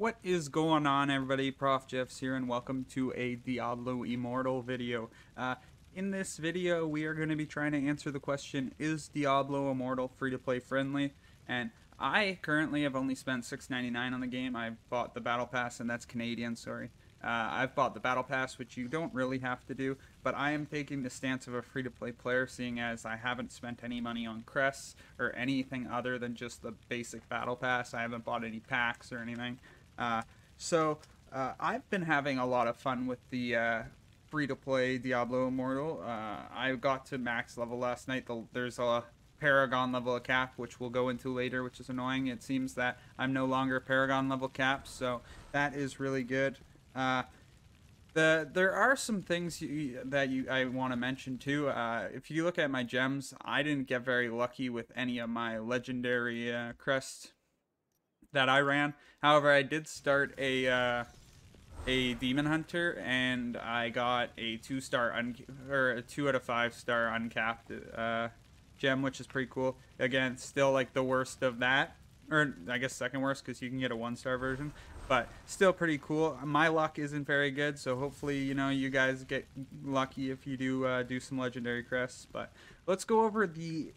What is going on, everybody? Prof Jeffs here, and welcome to a Diablo Immortal video. In this video, we are going to be trying to answer the question, is Diablo Immortal free-to-play friendly? And I currently have only spent $6.99 on the game. I've bought the Battle Pass, and that's Canadian, sorry. I've bought the Battle Pass, which you don't really have to do, but I am taking the stance of a free-to-play player, seeing as I haven't spent any money on crests or anything other than just the basic Battle Pass. I haven't bought any packs or anything. I've been having a lot of fun with the free-to-play Diablo Immortal. I got to max level last night. There's a Paragon level cap, which we'll go into later, which is annoying. It seems that I'm no longer Paragon level cap, so that is really good. There are some things I want to mention too. If you look at my gems, I didn't get very lucky with any of my legendary crests that I ran. However, I did start a demon hunter, and I got a 2-star or a 2 out of 5-star uncapped gem, which is pretty cool. Again, still like the worst of that, or I guess second worst, because you can get a 1-star version, but still pretty cool. My luck isn't very good, so hopefully, you know, you guys get lucky if you do some legendary crests. But let's go over the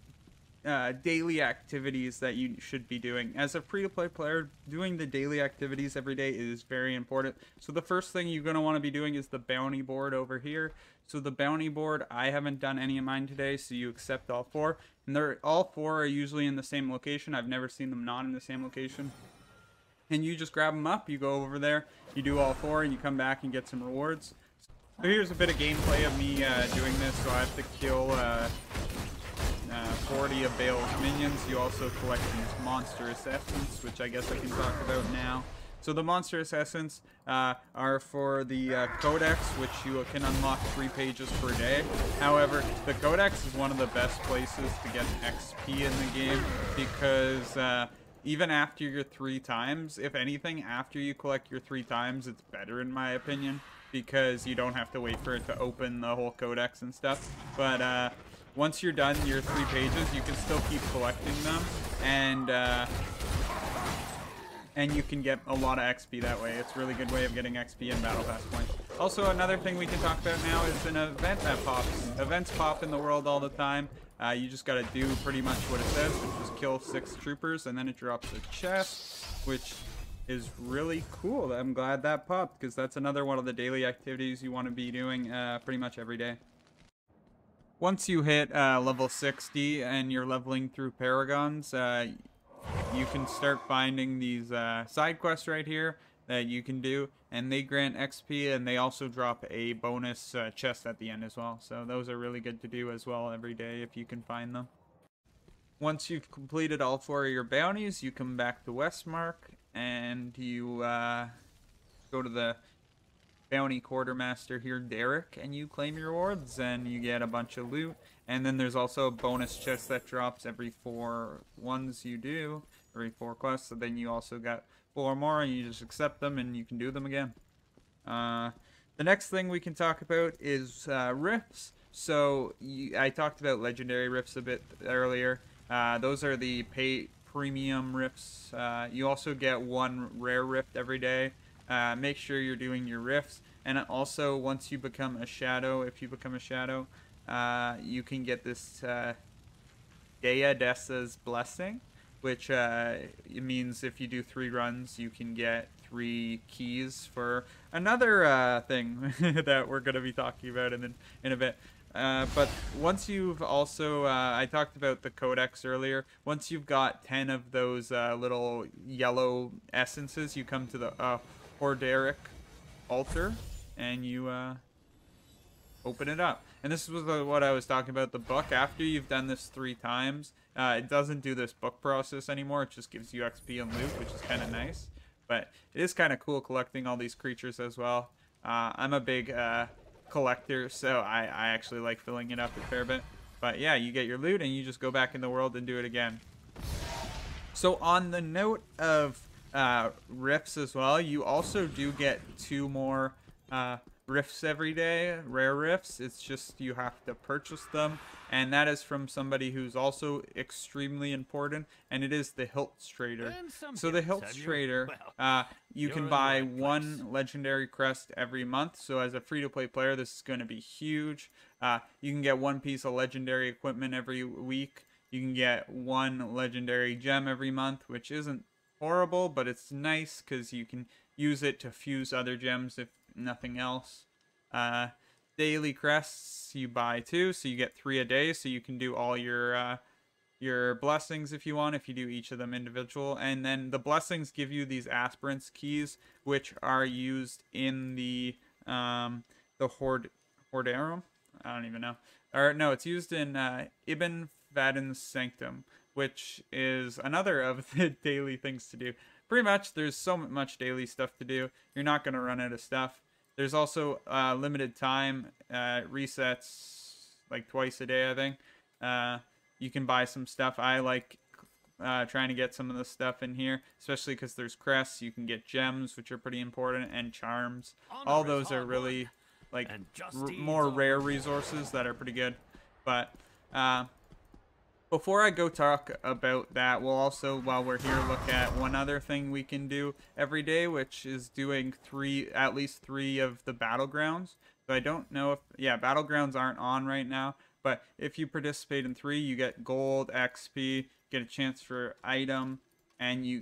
daily activities that you should be doing. As a free-to-play player, doing the daily activities every day is very important. So the first thing you're going to want to be doing is the bounty board over here. So the bounty board, I haven't done any of mine today, so you accept all 4. And all 4 are usually in the same location. I've never seen them not in the same location. And you just grab them up, you go over there, you do all 4, and you come back and get some rewards. So here's a bit of gameplay of me doing this. So I have to kill 40 of Bale's minions. You also collect these monstrous essence, which I guess I can talk about now. So the monstrous essence are for the codex, which you can unlock 3 pages per day. However, the codex is one of the best places to get XP in the game, because even after your 3 times, if anything, after you collect your 3 times, it's better in my opinion, because you don't have to wait for it to open the whole codex and stuff. But once you're done your 3 pages, you can still keep collecting them, and you can get a lot of XP that way. It's a really good way of getting XP and Battle Pass points. Also, another thing we can talk about now is an event that pops. Events pop in the world all the time. You just gotta do pretty much what it says, which is kill 6 troopers, and then it drops a chest, which is really cool. I'm glad that popped, because that's another one of the daily activities you want to be doing pretty much every day. Once you hit level 60 and you're leveling through Paragons, you can start finding these side quests right here that you can do, and they grant XP, and they also drop a bonus chest at the end as well. So those are really good to do as well every day if you can find them. Once you've completed all 4 of your bounties, you come back to Westmark, and you go to the bounty quartermaster here, Derek, and you claim your rewards, and you get a bunch of loot. And then there's also a bonus chest that drops every 4 ones you do, every 4 quests. So then you also got 4 more, and you just accept them, and you can do them again. The next thing we can talk about is rifts. So I talked about legendary rifts a bit earlier. Those are the premium rifts. You also get 1 rare rift every day. Make sure you're doing your rifts, and also once you become a shadow, if you become a shadow, you can get this Dessa's blessing, which it means if you do 3 runs, you can get 3 keys for another thing that we're going to be talking about in a bit. But once you've also, I talked about the codex earlier, once you've got 10 of those little yellow essences, you come to the Horderic altar, and you open it up. And this was what I was talking about, the book. After you've done this 3 times, it doesn't do this book process anymore. It just gives you XP and loot, which is kind of nice. But it is kind of cool collecting all these creatures as well. I'm a big collector, so I actually like filling it up a fair bit. But yeah, you get your loot, and you just go back in the world and do it again. So on the note of rifts as well, you also do get 2 more rifts every day, rare rifts. It's just you have to purchase them, and that is from somebody who's also extremely important, and it is the Hilts Trader. So the Hilts Trader, you can buy one legendary crest every month. So as a free-to-play player, this is going to be huge. You can get one piece of legendary equipment every week. You can get one legendary gem every month, which isn't horrible, but it's nice because you can use it to fuse other gems if nothing else. Daily crests you buy too, so you get 3 a day, so you can do all your blessings if you want, if you do each of them individual. And then the blessings give you these aspirants keys, which are used in the Horderum. I don't even know. Or no, it's used in Ibn Fadden's Sanctum, which is another of the daily things to do. Pretty much, there's so much daily stuff to do. You're not going to run out of stuff. There's also limited time resets, like twice a day, I think. You can buy some stuff. I like trying to get some of the stuff in here, especially because there's crests. You can get gems, which are pretty important, and charms. All those are really like more rare resources that are pretty good. But before I go talk about that, we'll also, while we're here, look at one other thing we can do every day, which is doing at least three of the battlegrounds. So I don't know if, yeah, battlegrounds aren't on right now, but if you participate in 3, you get gold, XP, get a chance for item, and you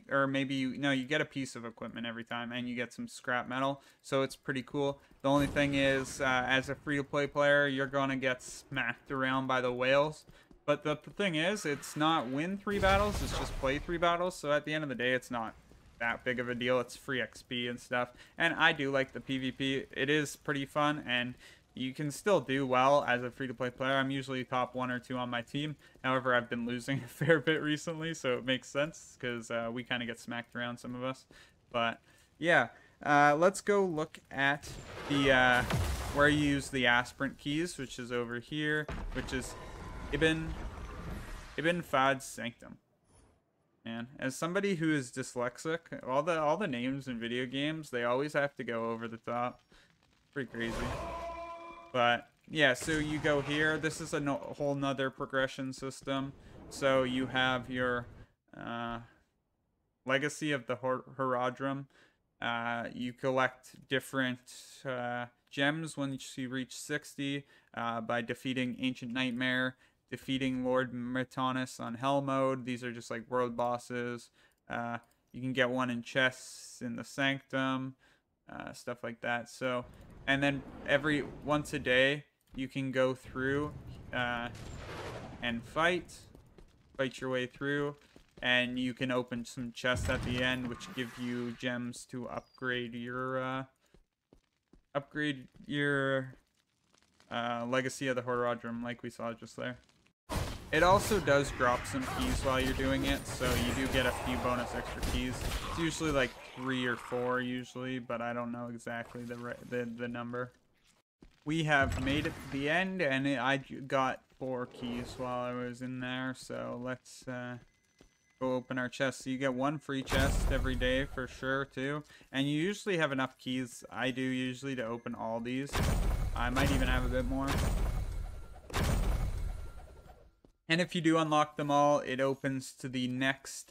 get a piece of equipment every time, and you get some scrap metal. So it's pretty cool. The only thing is, as a free-to-play player, you're gonna get smacked around by the whales. But the thing is, it's not win 3 battles, it's just play 3 battles. So at the end of the day, it's not that big of a deal. It's free XP and stuff. And I do like the PvP. It is pretty fun, and you can still do well as a free-to-play player. I'm usually top 1 or 2 on my team. However, I've been losing a fair bit recently, so it makes sense because we kind of get smacked around, some of us. But yeah, let's go look at the where you use the aspirant keys, which is over here, which is Ibn Fad's Sanctum. Man, as somebody who is dyslexic, all the names in video games, they always have to go over the top. Pretty crazy. But yeah, so you go here. This is a whole nother progression system. So you have your Legacy of the Horadrim. You collect different gems once you reach 60 by defeating Ancient Nightmare, defeating Lord Myrtanus on Hell mode. These are just like world bosses. You can get one in chests in the Sanctum, stuff like that. So, and then once a day, you can go through and fight your way through, and you can open some chests at the end, which give you gems to upgrade your Legacy of the Horadrim, like we saw just there. It also does drop some keys while you're doing it, so you do get a few bonus extra keys. It's usually like 3 or 4 usually, but I don't know exactly the number. We have made it to the end, and I got 4 keys while I was in there, so let's go open our chest. So you get 1 free chest every day for sure too, and you usually have enough keys. I do usually to open all these. I might even have a bit more. And if you do unlock them all, it opens to the next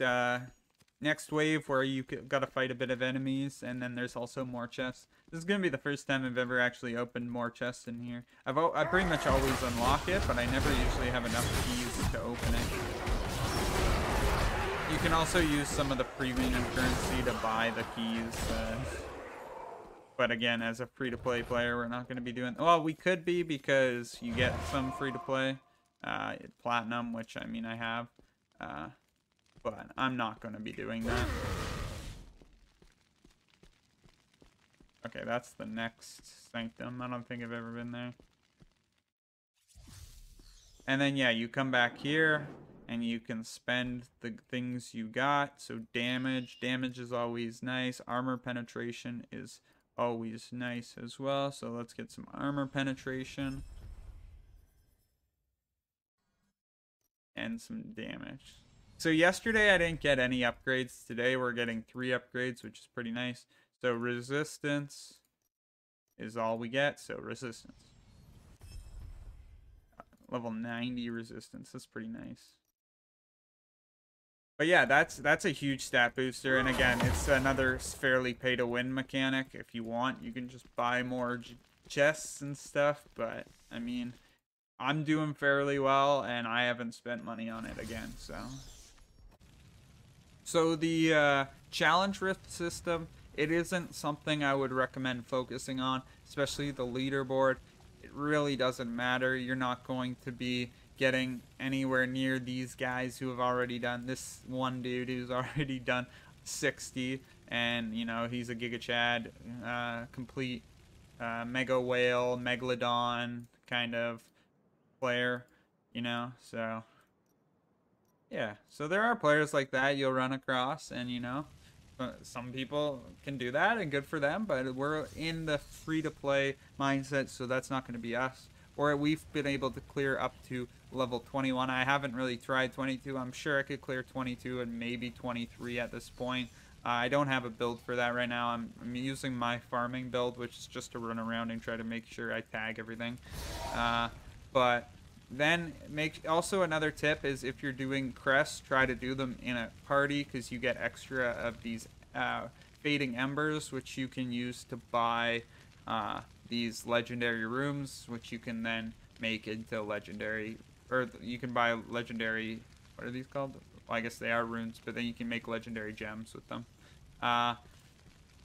wave where you gotta fight a bit of enemies, and then there's also more chests. This is gonna be the first time I've ever actually opened more chests in here. I pretty much always unlock it, but I never usually have enough keys to open it. You can also use some of the premium currency to buy the keys. But again, as a free-to-play player, we're not going to be doing... Well, we could be, because you get some free-to-play. Platinum, which, I mean, I have. But I'm not going to be doing that. Okay, that's the next Sanctum. I don't think I've ever been there. And then, yeah, you come back here, and you can spend the things you got. So damage is always nice. Armor penetration is always nice as well. So let's get some armor penetration. And some damage. So yesterday I didn't get any upgrades. Today we're getting 3 upgrades, which is pretty nice. So resistance is all we get. So resistance. level 90 resistance. That's pretty nice. But yeah, that's a huge stat booster, and again, it's another fairly pay-to-win mechanic. If you want, you can just buy more chests and stuff, but I mean, I'm doing fairly well, and I haven't spent money on it again, so. So the challenge rift system, it isn't something I would recommend focusing on, especially the leaderboard. It really doesn't matter. You're not going to be getting anywhere near these guys who have already done this. One dude who's already done 60, and you know he's a Giga Chad, complete Mega Whale, Megalodon kind of player, you know. So yeah, so there are players like that you'll run across, and you know, some people can do that, and good for them. But we're in the free-to-play mindset, so that's not going to be us. Or we've been able to clear up to level 21. I haven't really tried 22. I'm sure I could clear 22 and maybe 23 at this point. I don't have a build for that right now. I'm using my farming build, which is just to run around and try to make sure I tag everything. But then also another tip is if you're doing crests, try to do them in a party because you get extra of these fading embers, which you can use to buy these legendary rooms, which you can then make into legendary, or you can buy legendary, what are these called? Well, I guess they are runes, but then you can make legendary gems with them.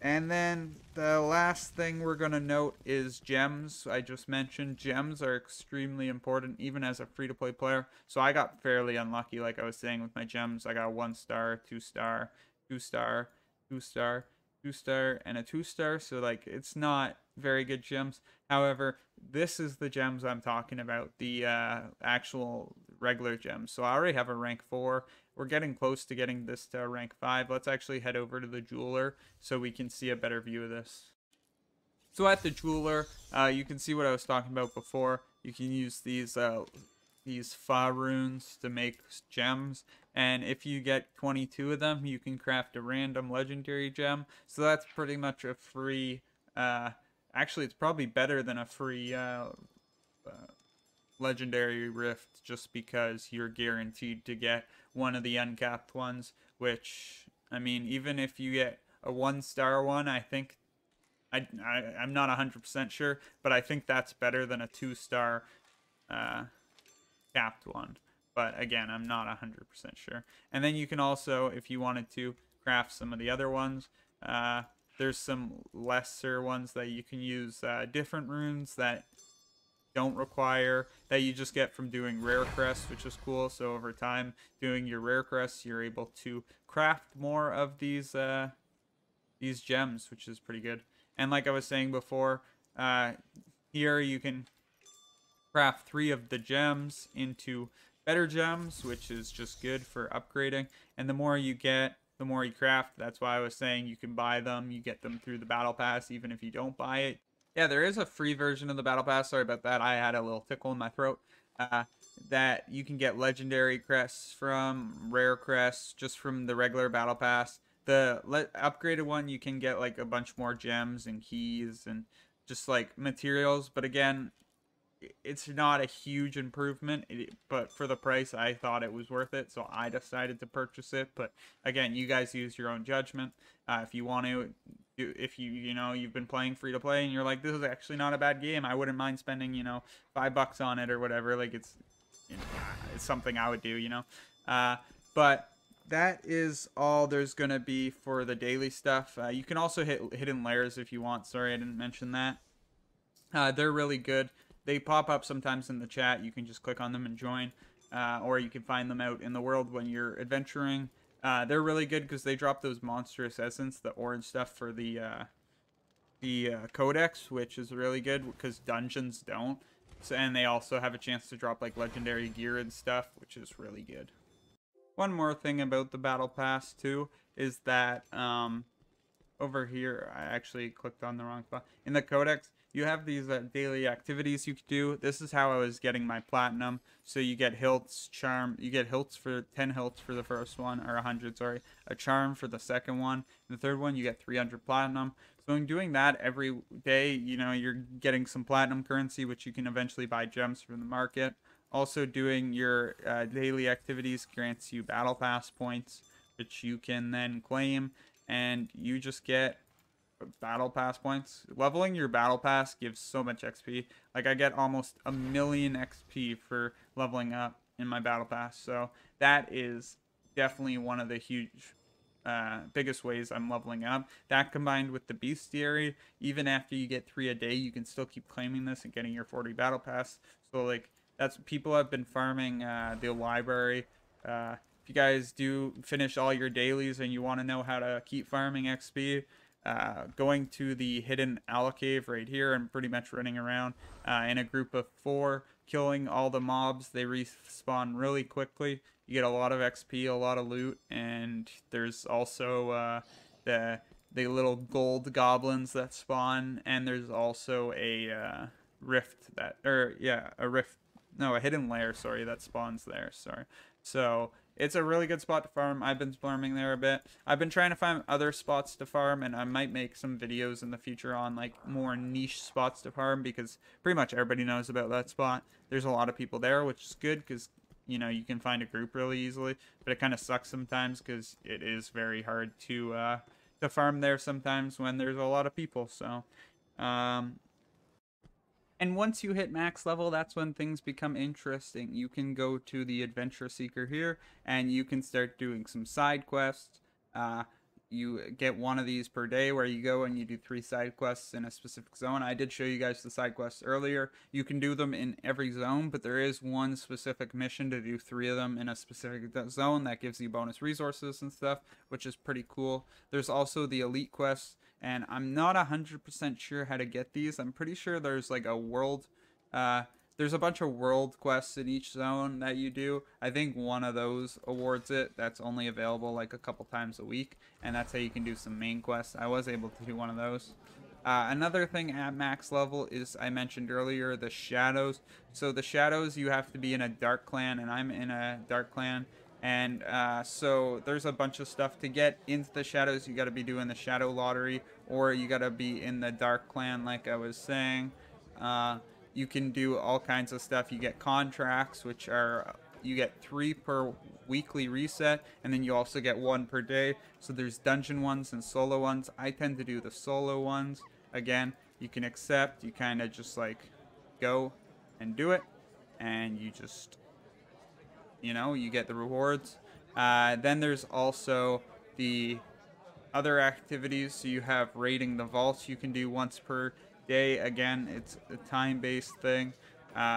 And then the last thing we're going to note is gems. I just mentioned gems are extremely important even as a free-to-play player. So I got fairly unlucky, like I was saying, with my gems. I got 1 star, 2 star, 2 star, 2 star, 2 star, and a 2 star. So like it's not very good gems. However, this is the gems I'm talking about, the actual regular gems. So I already have a rank 4. We're getting close to getting this to rank 5. Let's actually head over to the jeweler so we can see a better view of this. So at the jeweler, you can see what I was talking about before. You can use these Fa runes to make gems, and if you get 22 of them, you can craft a random legendary gem. So that's pretty much a free. Actually, it's probably better than a free legendary rift, just because you're guaranteed to get one of the uncapped ones, which I mean, even if you get a 1 star one, I think I'm not 100% sure, but I think that's better than a 2 star capped one. But again, I'm not 100% sure. And then you can also, if you wanted to, craft some of the other ones. There's some lesser ones that you can use, different runes that don't require, that you just get from doing rare crests, which is cool. So over time, doing your rare crests, you're able to craft more of these gems, which is pretty good. And like I was saying before, here you can craft 3 of the gems into better gems, which is just good for upgrading. And the more you get, the more you craft. That's why I was saying you can buy them. You get them through the battle pass, even if you don't buy it. Yeah, there is a free version of the battle pass. Sorry about that. I had a little tickle in my throat. That you can get legendary crests from, rare crests just from the regular battle pass. The upgraded one, you can get like a bunch more gems and keys and just like materials. But again, it's not a huge improvement, but for the price, I thought it was worth it, so I decided to purchase it. But again, you guys use your own judgment. If you want to, if you've been playing free to play and you're like, this is actually not a bad game, I wouldn't mind spending $5 on it or whatever. Like it's something I would do, but that is all there's gonna be for the daily stuff. You can also hit hidden layers if you want. Sorry, I didn't mention that. They're really good. They pop up sometimes in the chat. You can just click on them and join, or you can find them out in the world when you're adventuring. They're really good because they drop those monstrous essence, the orange stuff for the codex, which is really good because dungeons don't. So, and they also have a chance to drop like legendary gear and stuff, which is really good. One more thing about the battle pass too is that over here, I actually clicked on the wrong spot. In the codex, you have these daily activities you can do. This is how I was getting my platinum. So you get hilts, charm. You get hilts for 10 hilts for the first one, or 100, sorry. A charm for the second one. The third one, you get 300 platinum. So in doing that every day, you're getting some platinum currency, which you can eventually buy gems from the market. Also, doing your daily activities grants you battle pass points, which you can then claim, and you just get battle pass points. Leveling your battle pass gives so much XP. Like, I get almost a million XP for leveling up in my battle pass. So that is definitely one of the huge biggest ways I'm leveling up. That combined with the bestiary, even after you get 3 a day, you can still keep claiming this and getting your 40 battle pass. So like, that's, people have been farming the library. If you guys do finish all your dailies and you want to know how to keep farming XP, going to the hidden owl cave right here and pretty much running around in a group of 4, killing all the mobs. They respawn really quickly. You get a lot of XP, a lot of loot, and there's also the little gold goblins that spawn, and there's also a rift that, or yeah, a rift, no, a hidden lair, sorry, that spawns there. Sorry. So it's a really good spot to farm. I've been farming there a bit. I've been trying to find other spots to farm, and I might make some videos in the future on like more niche spots to farm, because pretty much everybody knows about that spot. There's a lot of people there, which is good because, you know, you can find a group really easily. But it kind of sucks sometimes because it is very hard to farm there sometimes when there's a lot of people. So and once you hit max level, that's when things become interesting. You can go to the Adventure Seeker here, and you can start doing some side quests. You get one of these per day where you go and you do 3 side quests in a specific zone. I did show you guys the side quests earlier. You can do them in every zone, but there is one specific mission to do 3 of them in a specific zone that gives you bonus resources and stuff, which is pretty cool. There's also the elite quests, and I'm not 100% sure how to get these. I'm pretty sure there's like a world, there's a bunch of world quests in each zone that you do. I think one of those awards it. That's only available like a couple times a week, and that's how you can do some main quests. I was able to do one of those. Another thing at max level is, I mentioned earlier, the shadows. So the shadows, you have to be in a dark clan, and I'm in a dark clan. And so there's a bunch of stuff to get into the shadows. You got to be doing the shadow lottery, or you got to be in the dark clan, like I was saying. You can do all kinds of stuff. You get contracts, which are, you get 3 per weekly reset, and then you also get 1 per day. So there's dungeon ones and solo ones. I tend to do the solo ones. Again, you can accept, you kind of just like go and do it, and you just, you know, you get the rewards. Then there's also the other activities. So you have raiding the vaults, you can do once per day. Again, it's a time-based thing,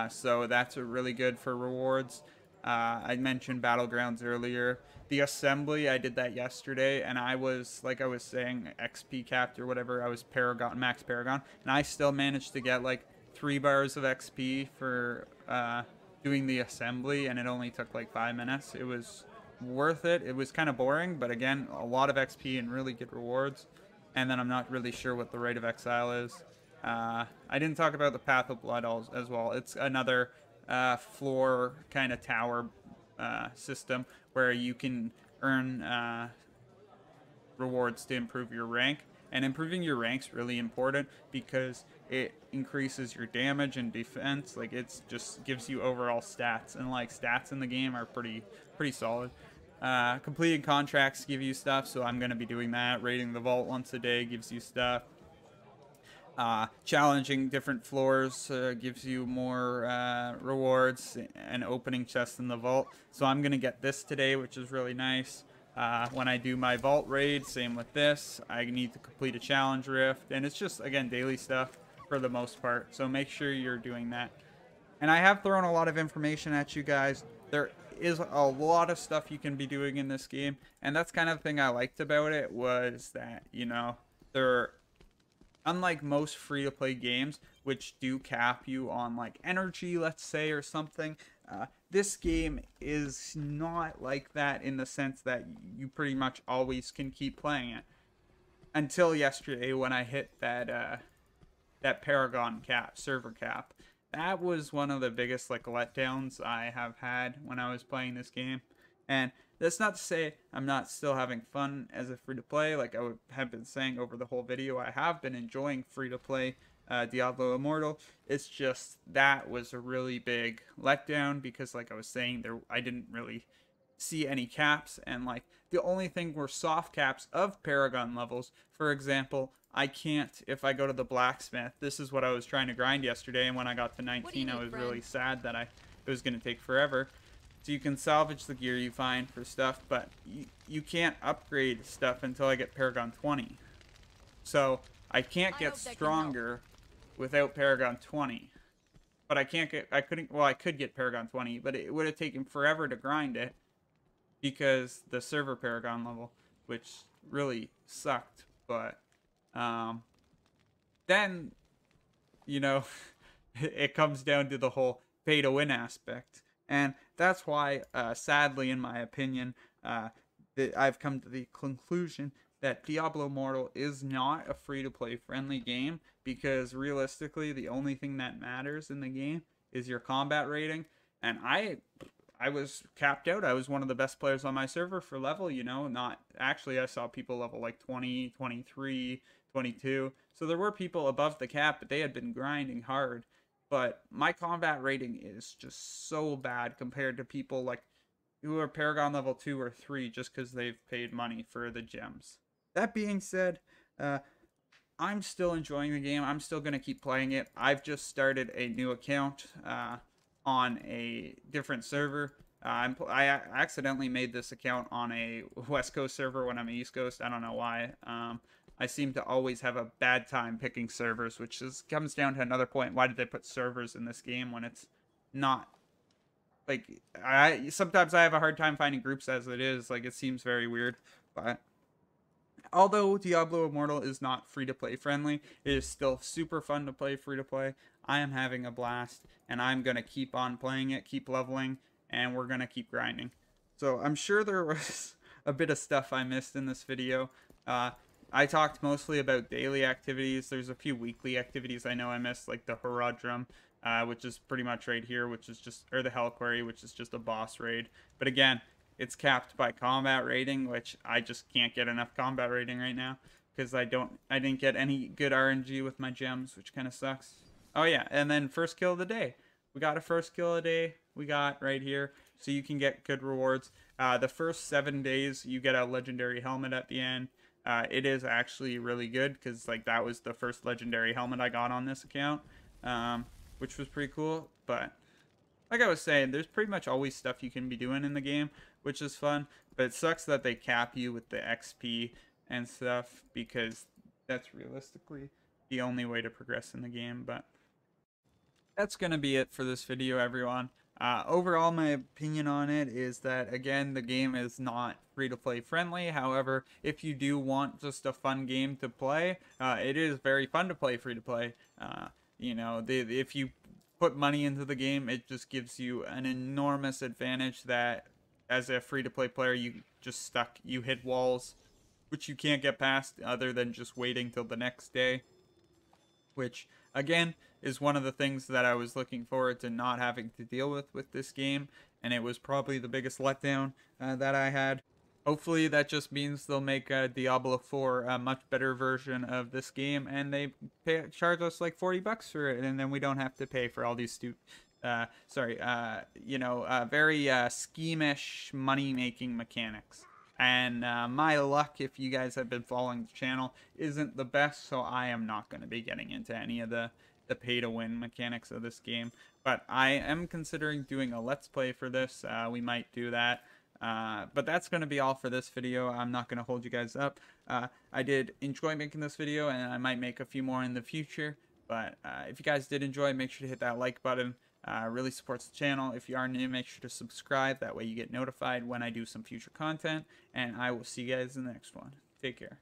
so that's really good for rewards. I mentioned battlegrounds earlier. The assembly, I did that yesterday, and I was, like I was saying, XP capped or whatever. I was Paragon, max Paragon, and I still managed to get like 3 bars of XP for doing the assembly, and it only took like 5 minutes. It was worth it. It was kind of boring, but again, a lot of XP and really good rewards. And then I'm not really sure what the Rite of Exile is. I didn't talk about the Path of Blood as well. It's another floor kind of tower system where you can earn rewards to improve your rank. And improving your rank's really important because it increases your damage and defense. Like, it's just gives you overall stats, and like stats in the game are pretty solid. Completing contracts give you stuff, so I'm gonna be doing that. Raiding the vault once a day gives you stuff. Challenging different floors gives you more rewards, and opening chests in the vault. So I'm gonna get this today, which is really nice. When I do my vault raid, same with this. I need to complete a challenge rift, and it's just, again, daily stuff for the most part. So make sure you're doing that. And I have thrown a lot of information at you guys. There is a lot of stuff you can be doing in this game, and that's kind of the thing I liked about it, was that, you know, there, unlike most free-to-play games, which do cap you on like energy, let's say, or something, this game is not like that, in the sense that you pretty much always can keep playing it. Until yesterday, when I hit that that Paragon cap, server cap. That was one of the biggest like letdowns I have had when I was playing this game. And that's not to say I'm not still having fun as a free-to-play. Like I have been saying over the whole video, I have been enjoying free-to-play Diablo Immortal. It's just that was a really big letdown because, like I was saying, I didn't really see any caps, and like the only thing were soft caps of Paragon levels. For example, I can't, if I go to the blacksmith, this is what I was trying to grind yesterday, and when I got to 19 I was really sad that it was going to take forever. So you can salvage the gear you find for stuff, but you can't upgrade stuff until I get Paragon 20. So I can't get stronger without Paragon 20. But I could get Paragon 20, but it would have taken forever to grind it because the server Paragon level, which really sucked. But then, you know, it comes down to the whole pay to win aspect. And that's why, sadly, in my opinion, that I've come to the conclusion that Diablo Immortal is not a free-to-play friendly game, because realistically, the only thing that matters in the game is your combat rating. And I was capped out. I was one of the best players on my server for level, you know, not actually. I saw people level like 20, 23, 22. So there were people above the cap, but they had been grinding hard. But my combat rating is just so bad compared to people like who are Paragon level 2 or 3 just because they've paid money for the gems. That being said, I'm still enjoying the game. I'm still going to keep playing it. I've just started a new account on a different server. I accidentally made this account on a West Coast server when I'm East Coast. I don't know why. I seem to always have a bad time picking servers, which comes down to another point. Why did they put servers in this game when it's not? Like, sometimes I have a hard time finding groups as it is. Like, it seems very weird. But although Diablo Immortal is not free-to-play friendly, it is still super fun to play free-to-play. I am having a blast, and I'm going to keep on playing it, keep leveling, and we're going to keep grinding. So I'm sure there was a bit of stuff I missed in this video. I talked mostly about daily activities. There's a few weekly activities I know I missed, like the Horadrum, which is pretty much right here, which is just, or the Hell Quarry, which is just a boss raid. But again, it's capped by combat rating, which I just can't get enough combat rating right now because I didn't get any good RNG with my gems, which kind of sucks. Oh yeah, and then first kill of the day. We got a first kill of the day. We got right here, so you can get good rewards. The first 7 days, you get a legendary helmet at the end. It is actually really good because like that was the first legendary helmet I got on this account, which was pretty cool. But like I was saying, there's pretty much always stuff you can be doing in the game, which is fun. But it sucks that they cap you with the XP and stuff because that's realistically the only way to progress in the game. But that's gonna be it for this video, everyone. Overall, my opinion on it is that, again, the game is not free-to-play friendly. However, if you do want just a fun game to play, it is very fun to play free-to-play. You know, if you put money into the game, it just gives you an enormous advantage that, as a free-to-play player, you hit walls, which you can't get past other than just waiting till the next day. Which, again, is one of the things that I was looking forward to not having to deal with this game, and it was probably the biggest letdown that I had. Hopefully that just means they'll make Diablo 4 a much better version of this game, and they charge us like $40 for it, and then we don't have to pay for all these very schemish money-making mechanics. And my luck, if you guys have been following the channel, isn't the best, so I am not going to be getting into any of the pay-to-win mechanics of this game. But I am considering doing a Let's Play for this. We might do that. But that's going to be all for this video. I'm not going to hold you guys up. I did enjoy making this video, and I might make a few more in the future. But if you guys did enjoy, make sure to hit that like button. Really supports the channel. If you are new, make sure to subscribe. That way you get notified when I do some future content. And I will see you guys in the next one. Take care.